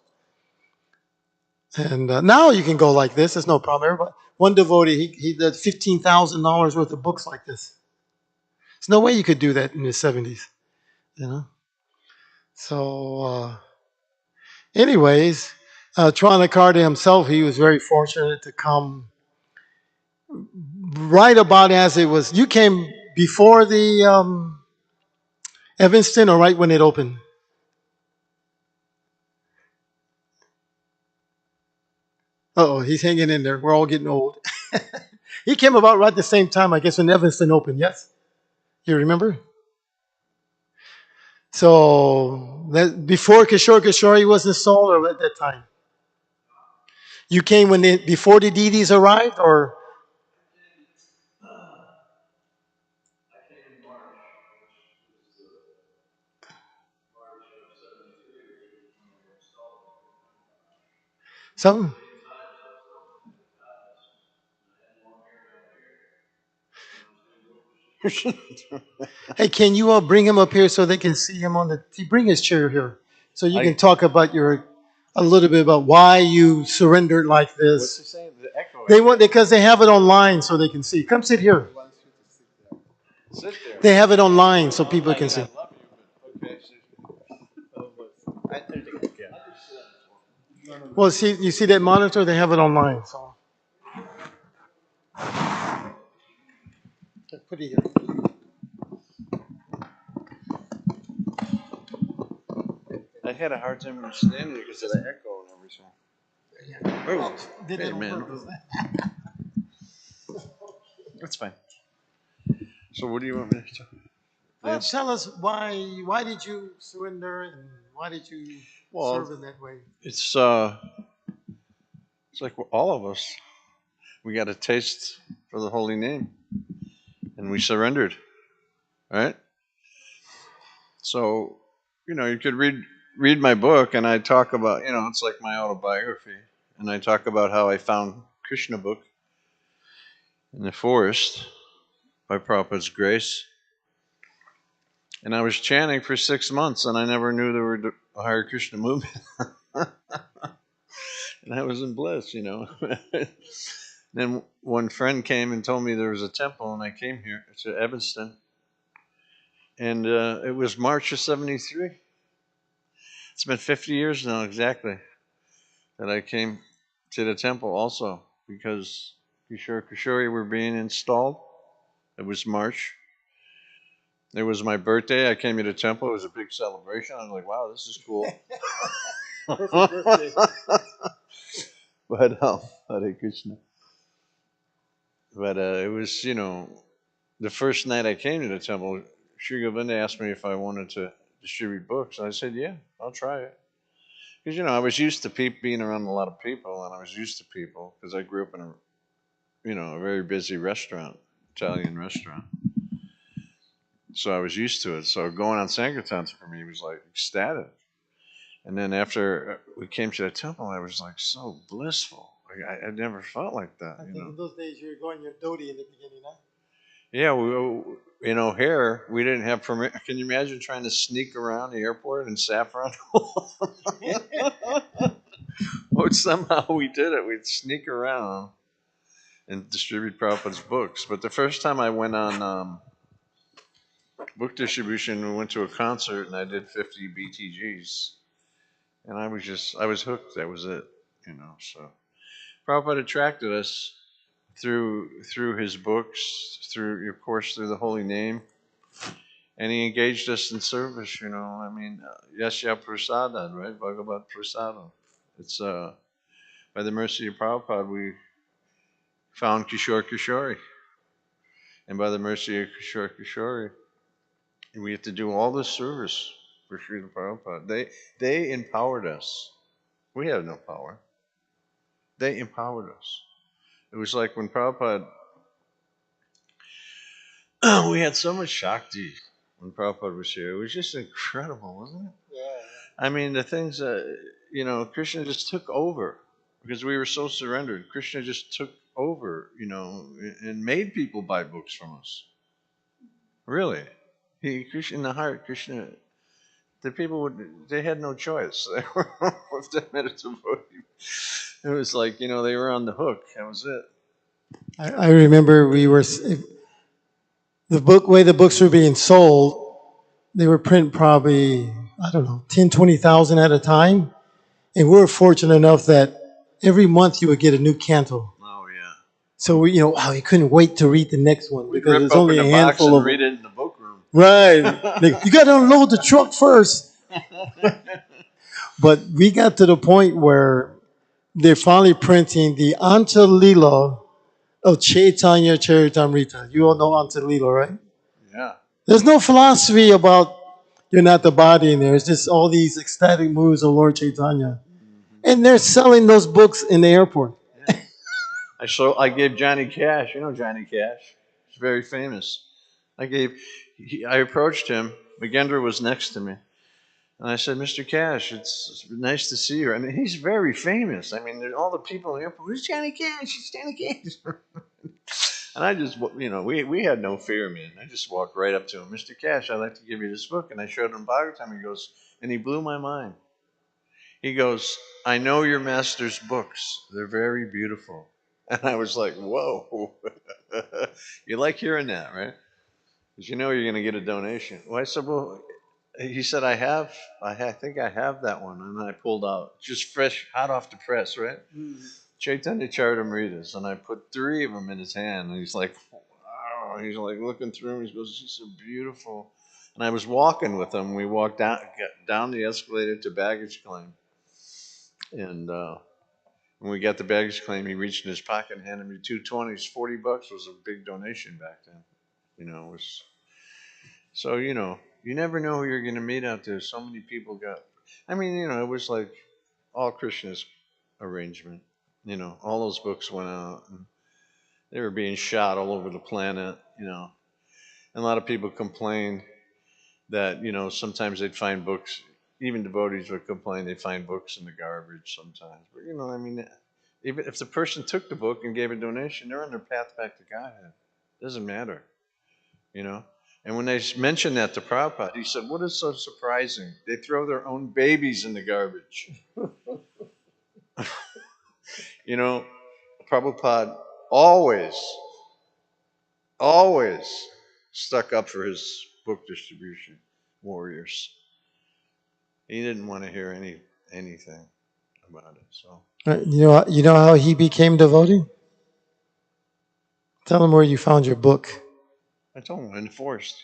And now you can go like this. There's no problem. Everybody, one devotee, he did $15,000 worth of books like this. There's no way you could do that in the 70s, So, anyways, Tranakarta himself, he was very fortunate to come right about as it was. You came before the Evanston or right when it opened? Uh-oh, he's hanging in there. We're all getting old. He came about right at the same time, I guess, when Evanston opened, yes? You remember? So before Kishore was installed, or at that time? You came before the deities arrived, or something? Hey, can you all bring him up here so they can see him on the? Bring his chair here, so you can talk about a little bit about why you surrendered like What's he this. saying? The echo. They want because they have it online so they can see. Come sit here. Sit there. They have it online so people can see. I love you, but okay. I think yeah. Well, see, you see that monitor? They have it online. So put it here. I had a hard time understanding it because of the echo and everything. Oh, Did that hey, on man. purpose. That's fine. So what do you want me to do? Well, tell us why did you surrender and why did you serve in that way? It's like all of us. We got a taste for the holy name, and we surrendered, right? So, you could read my book, and I talk about, it's like my autobiography, and I talk about how I found Krishna book in the forest by Prabhupada's grace, and I was chanting for 6 months, and I never knew there were a Hare Krishna movement, and I was in bliss. Then one friend came and told me there was a temple, and I came here to Evanston, and it was March of '73. It's been 50 years now exactly that I came to the temple also because Kishore were being installed. It was March. It was my birthday. I came to the temple. It was a big celebration. I was like, wow, this is cool. Perfect birthday. But Hare Krishna. But it was, the first night I came to the temple, Sri Govinda asked me if I wanted to distribute books. And I said, yeah, I'll try it. Because, I was used to being around a lot of people, and I was used to people because I grew up in a very busy restaurant, Italian restaurant. So I was used to it. So going on Sankirtan for me was like ecstatic. And then after we came to the temple, I was like so blissful. Like, I never felt like that. I think in those days you were going your dhoti in the beginning, huh? Yeah, here we didn't have permission. Can you imagine trying to sneak around the airport in saffron? Well, somehow we did it. We'd sneak around and distribute Prabhupada's books. But the first time I went on book distribution, we went to a concert and I did 50 BTGs. And I was hooked. That was it, So Prabhupada attracted us through his books, through, of course, through the holy name. And he engaged us in service, Yasya Prasada, right? Bhagavat Prasada. It's by the mercy of Prabhupada, we found Kishore. And by the mercy of Kishore, we have to do all this service for Srila Prabhupada. They empowered us. We have no power. They empowered us. It was like when Prabhupada, we had so much Shakti when Prabhupada was here. It was just incredible, wasn't it? Yeah. I mean, the things that, Krishna just took over because we were so surrendered. Krishna just took over, and made people buy books from us. Really. Krishna, in the heart, Krishna, the people they had no choice. They were with the meditative. It was like, they were on the hook. That was it. I remember way the books were being sold. They were print probably, I don't know, 10, 20,000 at a time. And we were fortunate enough that every month you would get a new canto. Oh, yeah. So we, you couldn't wait to read the next one because there's only a handful of read it in the book room. Right. You got to unload the truck first. But we got to the point where they're finally printing the Anta Lila of Chaitanya Charitamrita. You all know Anta Lila, right? Yeah. There's no philosophy about You're not the body in there. It's just all these ecstatic moves of Lord Chaitanya. And they're selling those books in the airport. I gave Johnny Cash. You know Johnny Cash. He's very famous. I approached him. McGendra was next to me. And I said, Mr. Cash, it's nice to see you. I mean, he's very famous. I mean, all the people in the airport, who's Johnny Cash? It's Johnny Cash. And I just, we had no fear, man. I just walked right up to him. Mr. Cash, I'd like to give you this book. And I showed him Bhagavatam. He goes, and he blew my mind. He goes, I know your master's books. They're very beautiful. And I was like, whoa. You like hearing that, right? Because you know you're going to get a donation. Well, I said, well, he said, I think I have that one. And I pulled out, just fresh, hot off the press, right? Chaitanya Charitamritas. And I put 3 of them in his hand. And he's like, wow. He's like looking through them. He goes, these are beautiful. And I was walking with him. We walked down the escalator to baggage claim. And when we got the baggage claim, he reached in his pocket and handed me 2 20s. $40 was a big donation back then. You know, it was so you never know who you're going to meet out there. So many people got. I mean, it was like all Krishna's arrangement. All those books went out, and they were being shot all over the planet. And a lot of people complained that sometimes they'd find books. Even devotees would complain they'd find books in the garbage sometimes. But I mean, even if the person took the book and gave a donation, they're on their path back to Godhead. Doesn't matter, you know. And when they mentioned that to Prabhupada, he said, "What is so surprising? They throw their own babies in the garbage." you know, Prabhupada always, always stuck up for his book distribution warriors. He didn't want to hear anything about it. So You know how he became devotee? Tell him where you found your book. I told him in the forest,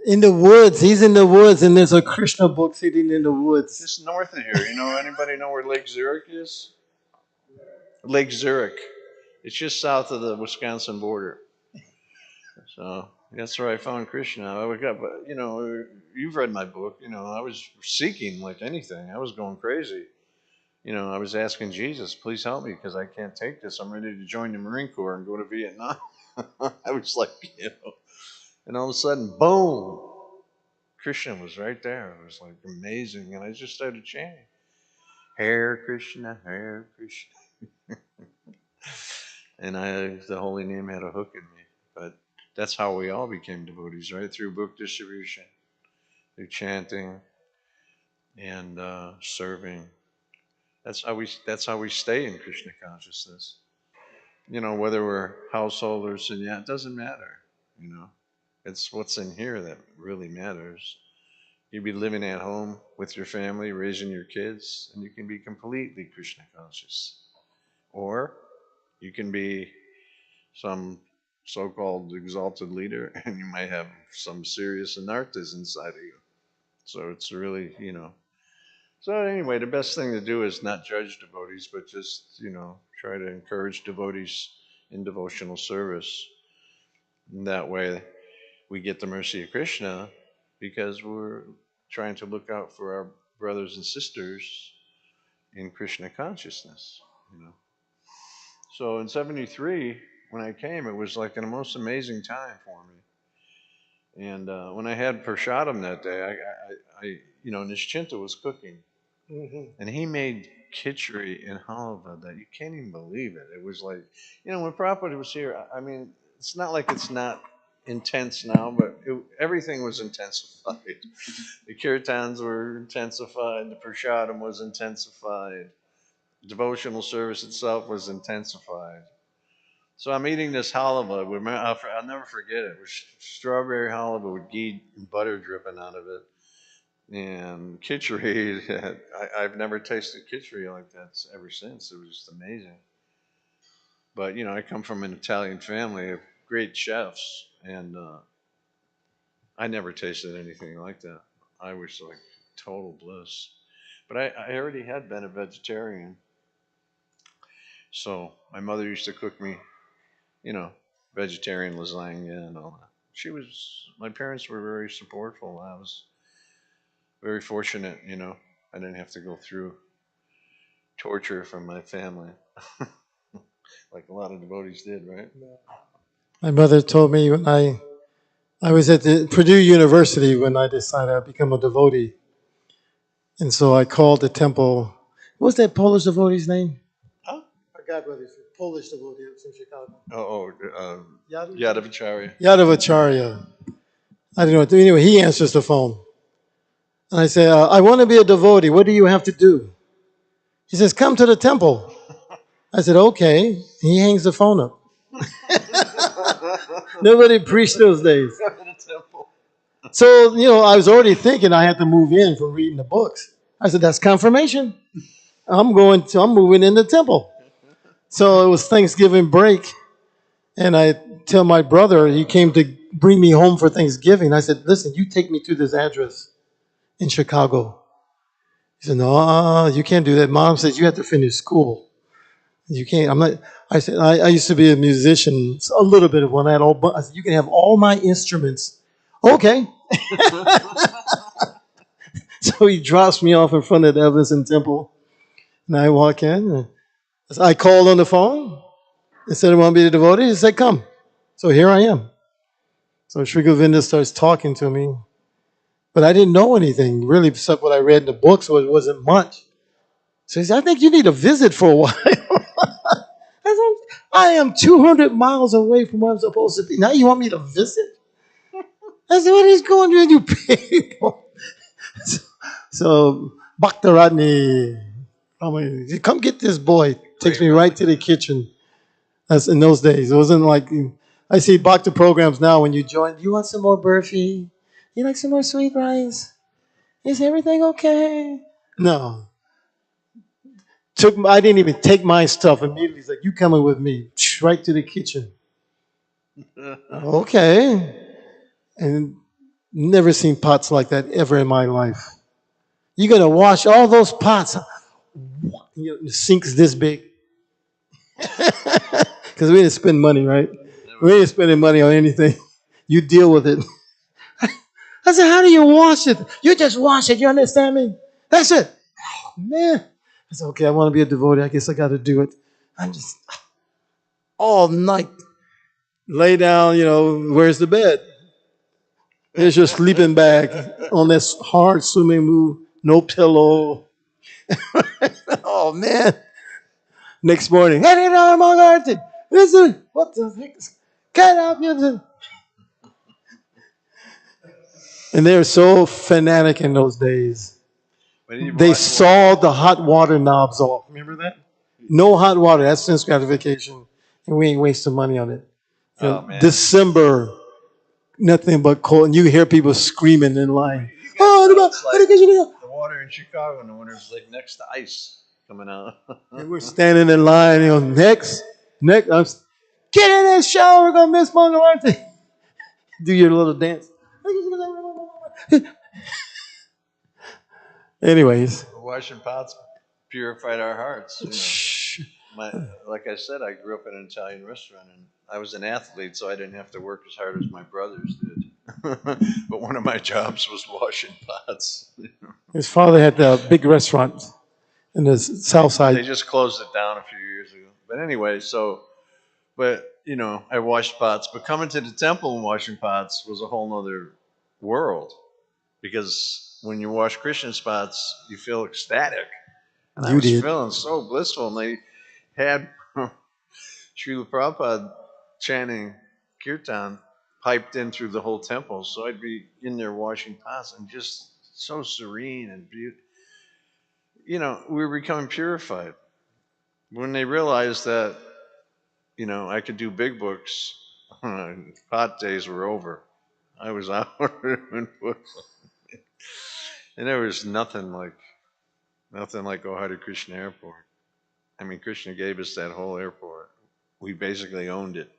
In the woods. He's in the woods, and there's a Krishna book sitting in the woods. just north of here. Anybody know where Lake Zurich is? Lake Zurich. It's just south of the Wisconsin border. So that's where I found Krishna. You've read my book. I was seeking like anything. I was going crazy. I was asking Jesus, please help me because I can't take this. I'm ready to join the Marine Corps and go to Vietnam. I was like, and all of a sudden, boom, Krishna was right there. It was like amazing. And I just started chanting, Hare Krishna, Hare Krishna. And the holy name had a hook in me. But that's how we all became devotees, right? Through book distribution, through chanting and serving. That's how we stay in Krishna consciousness. Whether we're householders and it doesn't matter. It's what's in here that really matters. You'd be living at home with your family, raising your kids, and you can be completely Krishna conscious. Or you can be some so-called exalted leader, and you might have some serious anarthas inside of you. So it's really. So anyway, the best thing to do is not judge devotees, but just try to encourage devotees in devotional service. And that way, we get the mercy of Krishna because we're trying to look out for our brothers and sisters in Krishna consciousness. You know. So in '73, when I came, it was like the most amazing time for me. And when I had Prashadam that day, Nischinta was cooking. And he made khichdi and halva that you can't even believe it. It was like, when Prabhupada was here, I mean, it's not like it's not intense now, but everything was intensified. The kirtans were intensified, the prashadam was intensified, devotional service itself was intensified. So I'm eating this halva. I'll never forget it. It was strawberry halva with ghee and butter dripping out of it. And khichdi, I've never tasted khichdi like that ever since. It was just amazing. But I come from an Italian family of great chefs, and I never tasted anything like that. I was like total bliss. But I already had been a vegetarian, so my mother used to cook me, you know, vegetarian lasagna and all that. My parents were very supportful. very fortunate, I didn't have to go through torture from my family, like a lot of devotees did, right? My mother told me when I was at the Purdue University when I decided I'd become a devotee. And so I called the temple. What's that Polish devotee's name? Huh? Our godbrother, Polish devotee from Chicago. Yadavacharya. Yadavacharya. I don't know. Anyway, he answers the phone. And I say, I want to be a devotee. What do you have to do? He says, come to the temple. I said, okay. He hangs the phone up. Nobody preached those days. So, I was already thinking I had to move in from reading the books. I said, that's confirmation. I'm moving in the temple. So it was Thanksgiving break. And I tell my brother, he came to bring me home for Thanksgiving. I said, listen, you take me to this address in Chicago. He said, no, you can't do that. Mom says you have to finish school. You can't. I'm not. I said, I used to be a musician, a little bit of one. I said, you can have all my instruments. Okay. So he drops me off in front of the Evanston Temple. And I walk in. I called on the phone. They said, I want to be a devotee. He said, come. So here I am. So Sri Govinda starts talking to me. But I didn't know anything, really, except what I read in the books, so it wasn't much. So he said, I think you need a visit for a while. I am 200 miles away from where I'm supposed to be. Now you want me to visit? I said, what is going on, you people? So Bhaktaratni, come get this boy. Takes me right to the kitchen. That's in those days. It wasn't like, I see Bhakta programs now when you join. You want some more burfi? You like some more sweet rice? Is everything okay? No. I didn't even take my stuff immediately. He's like, you coming with me. Right to the kitchen. Okay. And never seen pots like that ever in my life. You're going to wash all those pots. The sink's this big. Because we didn't spend money, right? We ain't spending money on anything. You deal with it. I said, how do you wash it? You just wash it. You understand me? That's it. Oh, man. I said, okay, I want to be a devotee. I guess I got to do it. I'm just all night. Lay down, where's the bed? There's your sleeping bag on this hard swimming move. No pillow. Oh, man. Next morning, listen, what the heck? Get up. And they were so fanatic in those days. They sawed the hot water knobs off. Remember that? No hot water. That's sense gratification. And we ain't wasting money on it. December, nothing but cold. And you hear people screaming in line. The water in Chicago in the winter is like next to ice coming out. And we're standing in line. Next. Get in that shower. We're going to miss Mangalarti. Do your little dance. Anyways. Washing pots purified our hearts. Like I said, I grew up in an Italian restaurant, and I was an athlete, so I didn't have to work as hard as my brothers did. But one of my jobs was washing pots. His father had a big restaurant in the south side. They just closed it down a few years ago. But anyway, I washed pots. But coming to the temple and washing pots was a whole nother world. Because when you wash Christian pots, you feel ecstatic. And I was feeling so blissful. And they had Srila Prabhupada chanting kirtan piped in through the whole temple. So I'd be in there washing pots and just so serene and beautiful. We were becoming purified. When they realized that, I could do big books, pot days were over. I was out doing books. And there was nothing like Ohio Krishna Airport. I mean, Krishna gave us that whole airport. We basically owned it.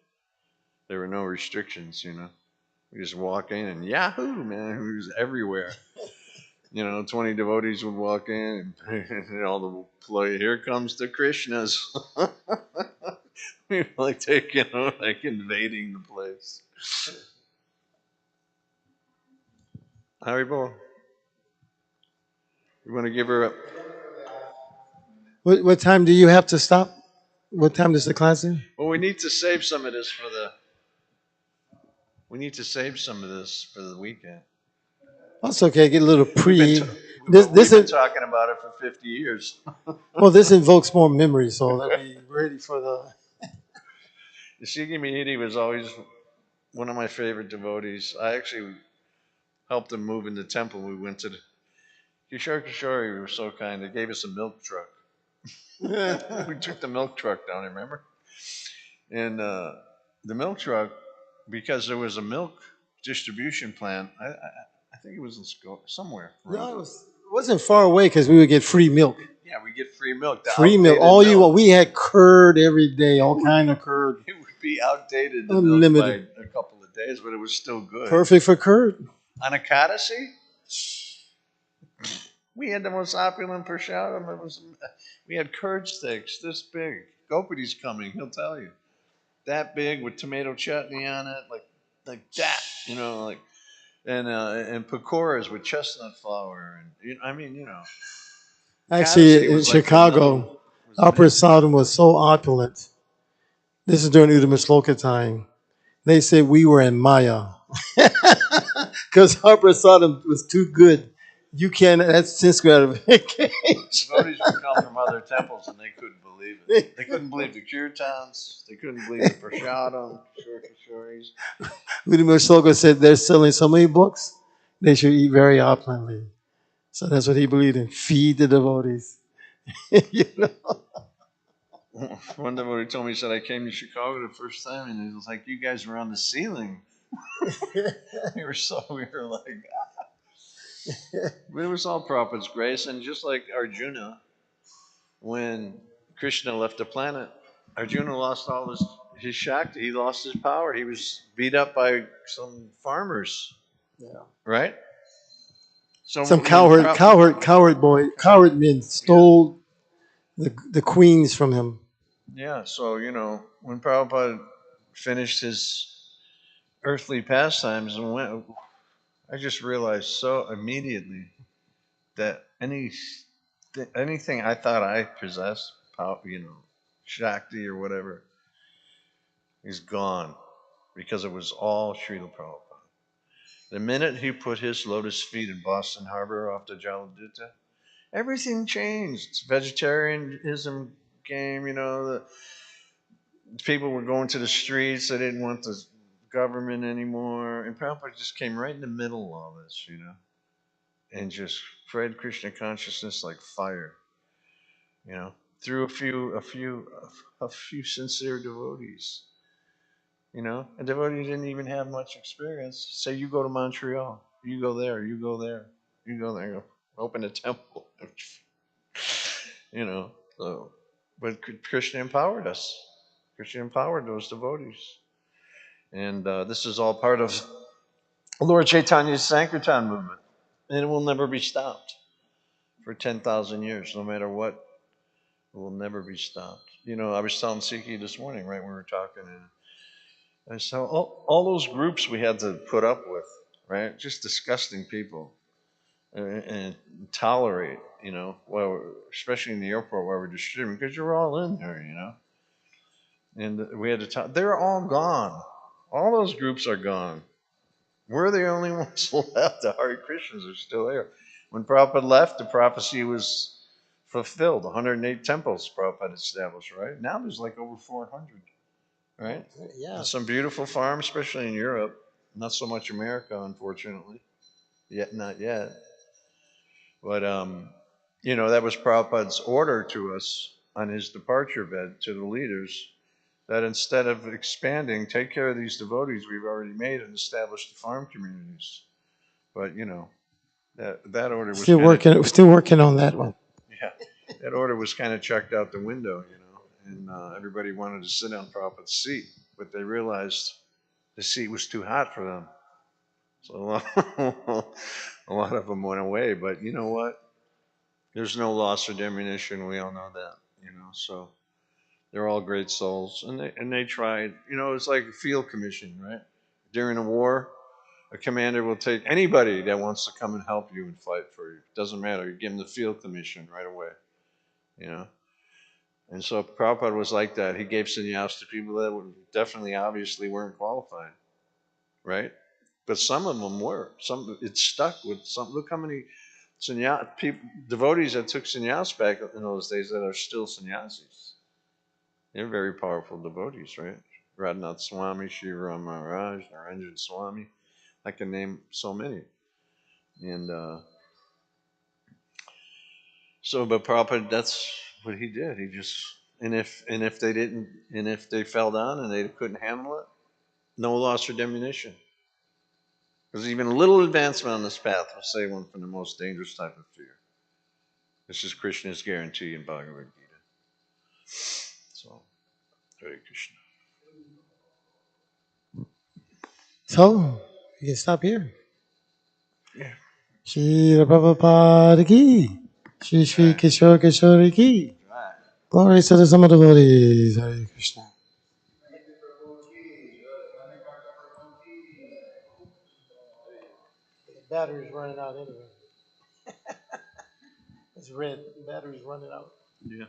There were no restrictions, We just walk in and yahoo, man, it was everywhere. 20 devotees would walk in and all the play, here comes the Krishnas. We were like invading the place. Haribol. You want to give her a. What time do you have to stop? What time does the class end? Well, we need to save some of this for the. We need to save some of this for the weekend. That's okay. Get a little We've been pre. t- This we've this been is talking about it for 50 years. well. This invokes more memory, so that we ready for the. The Sikhi Mahiti was always one of my favorite devotees. I actually helped him move in the temple. We went to the Kishore was so kind. They gave us a milk truck. We took the milk truck down, remember? And the milk truck, because there was a milk distribution plant, I think it was in somewhere around. No, it wasn't far away because we would get free milk. Yeah, we get free milk, the Free milk, outdated all you want. milk. We had curd every day, all kind of curd, It would be outdated, the milk, by unlimited, a couple of days, but it was still good. perfect for curd. On a Kadasi, we had the most opulent prashadam. We had curd sticks this big. Gopati's coming, he'll tell you. That big with tomato chutney on it, like that, like and pakoras with chestnut flour, and I mean, Kadasi Actually, in was like vanilla. Chicago, Was Upper amazing. Sodom was so opulent. This is during Udamasloka time. They said we were in Maya because Upper Sodom was too good. You can't. That's since gratification. Devotees would come from other temples and they couldn't believe it. They couldn't believe the kirtans. They couldn't believe the prashadam, kishoris. Udamasloka said they're selling so many books, they should eat very opulently. So that's what he believed in. Feed the devotees. You know? One devotee told me, he said, I came to Chicago the first time and it was like you guys were on the ceiling. We were like, but it was all Prabhupada's grace. And just like Arjuna, when Krishna left the planet, Arjuna lost all his Shakti. He lost his power. He was beat up by some farmers, Yeah. right? So Some when coward men yeah, stole the queens from him. yeah. So when Prabhupada finished his earthly pastimes and went, I just realized so immediately that anything I thought I possessed, Shakti or whatever, is gone because it was all Srila Prabhupada. The minute he put his lotus feet in Boston Harbor off the Jaladutta, everything changed. Vegetarianism came, the people were going to the streets. They didn't want the government anymore. And Prabhupada just came right in the middle of all this, and just spread Krishna consciousness like fire, through a few sincere devotees. A devotee didn't even have much experience. Say you go to Montreal, you go there, you go there, you go there, open a temple. you know. So, but Krishna empowered us. Krishna empowered those devotees, and this is all part of Lord Chaitanya's Sankirtan movement, and it will never be stopped for 10,000 years, no matter what. It will never be stopped. I was telling Sikhi this morning, right? We were talking, and I saw all those groups we had to put up with, right? Just disgusting people and tolerate, especially in the airport where we're distributing, because you're all in there. And we had to they're all gone. All those groups are gone. We're the only ones left. The Hare Krishnas are still there. When Prabhupada left, the prophecy was fulfilled. 108 temples Prabhupada established, right? Now there's like over 400, right? Yeah. And some beautiful farms, especially in Europe. Not so much America, unfortunately. Yet, not yet. But, that was Prabhupada's order to us on his departure bed to the leaders, that instead of expanding, take care of these devotees we've already made and established the farm communities. But that order was Still working on that one. yeah, that order was kind of checked out the window, and everybody wanted to sit on Prabhupada's seat, but they realized the seat was too hot for them. So a lot of them went away. But you know what? There's no loss or diminution. We all know that. So they're all great souls, and they tried. It's like a field commission, right? During a war, A commander will take anybody that wants to come and help you and fight for you. Doesn't matter. You give them the field commission right away. You know. And so Prabhupada was like that. He gave sannyas to people that were definitely, obviously, weren't qualified, right? But some of them were. Some it stuck with some. Look how many sannyas, people, devotees that took sannyas back in those days that are still sannyasis. They're very powerful devotees, right? Radhanath Swami, Sri Ram Maharaj, Naranjan Swami. I can name so many. And so, but Prabhupada, that's what he did. He just and if they didn't, and if they fell down and they couldn't handle it, no loss or diminution. Because even a little advancement on this path will save one from the most dangerous type of fear. This is Krishna's guarantee in Bhagavad Gita. So, Hare Krishna. So, we can stop here. Yeah. Shri Prabhupada ki. Shri Shri Kishore Kishore ki. Right. Glory to the Sama devotees. Hare Krishna. The battery's running out anyway. It's red. The battery's running out. Yeah.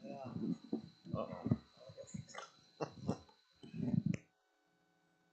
Yeah. Uh-oh.